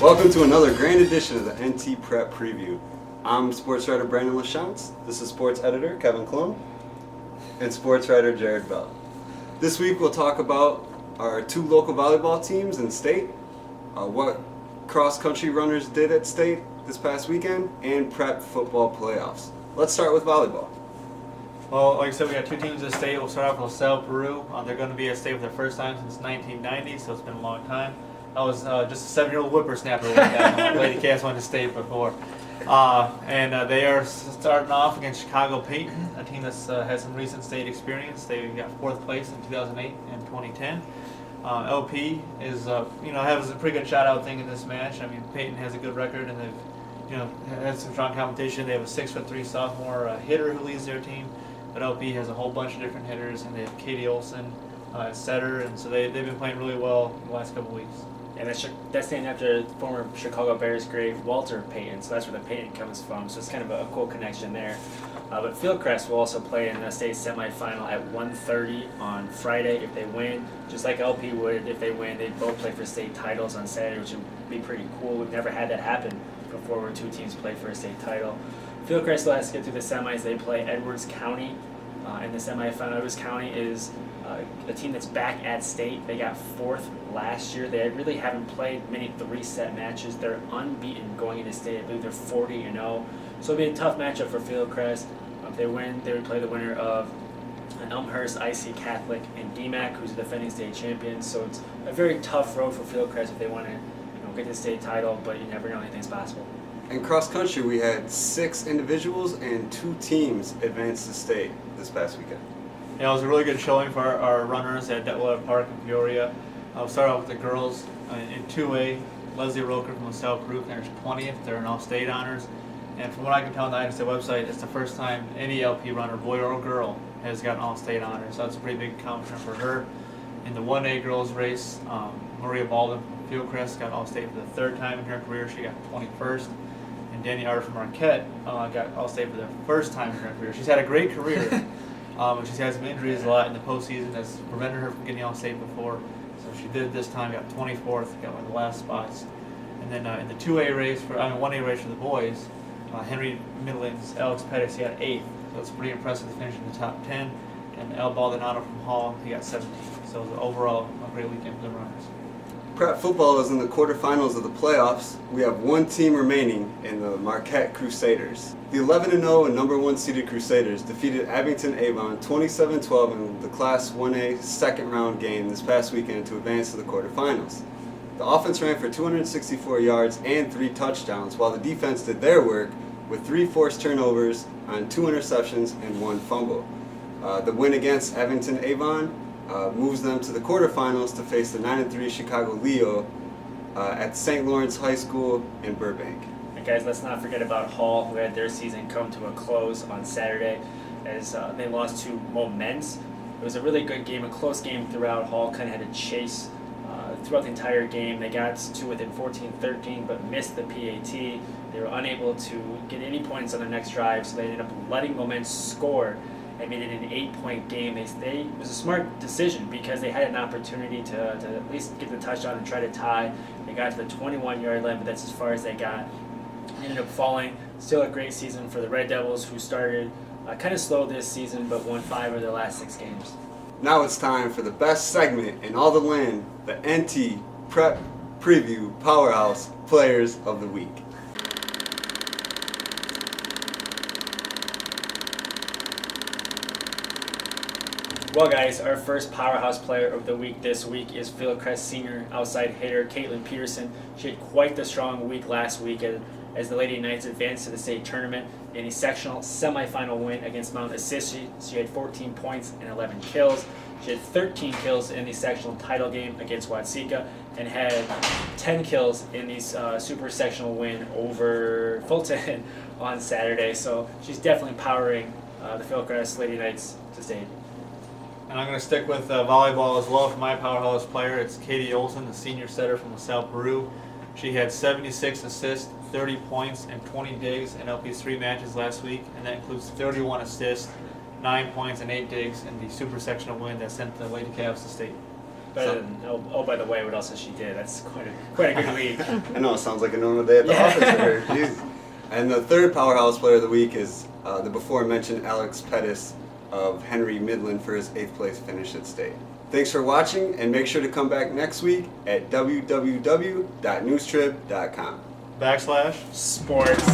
Welcome to another grand edition of the NT Prep Preview. I'm sports writer Brandon LaChance. This is sports editor Kevin Chlum and sports writer Jared Bell. This week we'll talk about our two local volleyball teams in state, what cross-country runners did at state this past weekend, and prep football playoffs. Let's start with volleyball. Well, like I said, we got two teams at state. We'll start off with LaSalle, Peru. They're going to be at state for their first time since 1990, so it's been a long time. I was just a 7-year-old whippersnapper when LaChance went to state before. And they are starting off against Chicago Peyton, a team that's had some recent state experience. They got 4th place in 2008 and 2010. LP is, has a pretty good shot out thing in this match. I mean, Peyton has a good record, and they've, had some strong competition. They have a 6'3" sophomore hitter who leads their team, but LP has a whole bunch of different hitters, and they have Katie Olson at setter, and so they've been playing really well the last couple weeks. And that's named after former Chicago Bears great Walter Payton, so that's where the Payton comes from. So it's kind of a cool connection there. But Fieldcrest will also play in the state semifinal at 1:30 on Friday if they win. Just like LP would if they win, they'd both play for state titles on Saturday, which would be pretty cool. We've never had that happen before where two teams play for a state title. Fieldcrest still has to get through the semis. They play Edwards County in the semifinal. Edwards County is a team that's back at state. They got 4th last year. They really haven't played many 3-set matches. They're unbeaten going into state. I believe they're 40-0. So it'll be a tough matchup for Fieldcrest. If they win, they would play the winner of Elmhurst, IC Catholic, and DMAC, who's the defending state champion. So it's a very tough road for Fieldcrest if they want to get the state title, but you never know, anything's possible. In cross country, we had 6 individuals and 2 teams advance to state this past weekend. Yeah, it was a really good showing for our runners at Detwiller Park in Peoria. I'll start off with the girls in 2A. Leslie Roker from LaSalle Peru finished 20th. They're in all-state honors. And from what I can tell on the ISA website, it's the first time any LP runner, boy or girl, has gotten all-state honors. So that's a pretty big accomplishment for her. In the 1A girls race, Maria Baldwin from Fieldcrest got all-state for the 3rd time in her career. She got 21st. And Danny Art from Marquette got all-state for the 1st time in her career. She's had a great career. She's had some injuries a lot in the postseason that's prevented her from getting all state before. So she did this time, got 24th, got one of the last spots. And then in the 1A race for the boys, Henry Midland's Alex Pettis, he got 8th. So it's pretty impressive to finish in the top 10. And El Baldonado from Hall, he got 17th. So it was overall a great weekend for the runners. Prep football is in the quarterfinals of the playoffs. We have one team remaining in the Marquette Crusaders. The 11-0 and number 1 seeded Crusaders defeated Abington Avon 27-12 in the Class 1A second round game this past weekend to advance to the quarterfinals. The offense ran for 264 yards and 3 touchdowns, while the defense did their work with 3 forced turnovers on 2 interceptions and 1 fumble. The win against Abington Avon moves them to the quarterfinals to face the 9-3 Chicago Leo at St. Lawrence High School in Burbank. And guys, let's not forget about Hall, who had their season come to a close on Saturday as they lost to Moments. It was a really good game, a close game throughout. Hall kind of had to chase throughout the entire game. They got to within 14-13 but missed the PAT. They were unable to get any points on their next drive, so they ended up letting Moments score and made it an 8-point game. It was a smart decision because they had an opportunity to at least get the touchdown and try to tie. They got to the 21-yard line, but that's as far as they got. They ended up falling. Still a great season for the Red Devils, who started kind of slow this season but won 5 of their last 6 games. Now it's time for the best segment in all the land, the NT Prep Preview Powerhouse Players of the Week. Well, guys, our first Powerhouse Player of the Week this week is Fieldcrest senior outside hitter Caitlin Peterson. She had quite the strong week last week as the Lady Knights advanced to the state tournament in a sectional semifinal win against Mount Assisi. She had 14 points and 11 kills. She had 13 kills in the sectional title game against Watseka and had 10 kills in the super sectional win over Fulton on Saturday. So she's definitely powering the Fieldcrest Lady Knights to state. And I'm going to stick with volleyball as well for my powerhouse player. It's Katie Olson, the senior setter from LaSalle Peru. She had 76 assists, 30 points, and 20 digs in LP's 3 matches last week, and that includes 31 assists, 9 points, and 8 digs in the super sectional win that sent the Lady Cavs to state. Better than, oh, by the way, what else has she did? That's quite a good week. I know, it sounds like a normal day at the office for her. Jeez. And the third Powerhouse Player of the Week is the before-mentioned Alex Pettis of Henry Midland for his 8th place finish at state. Thanks for watching, and make sure to come back next week at www.newstrib.com. /. Sports.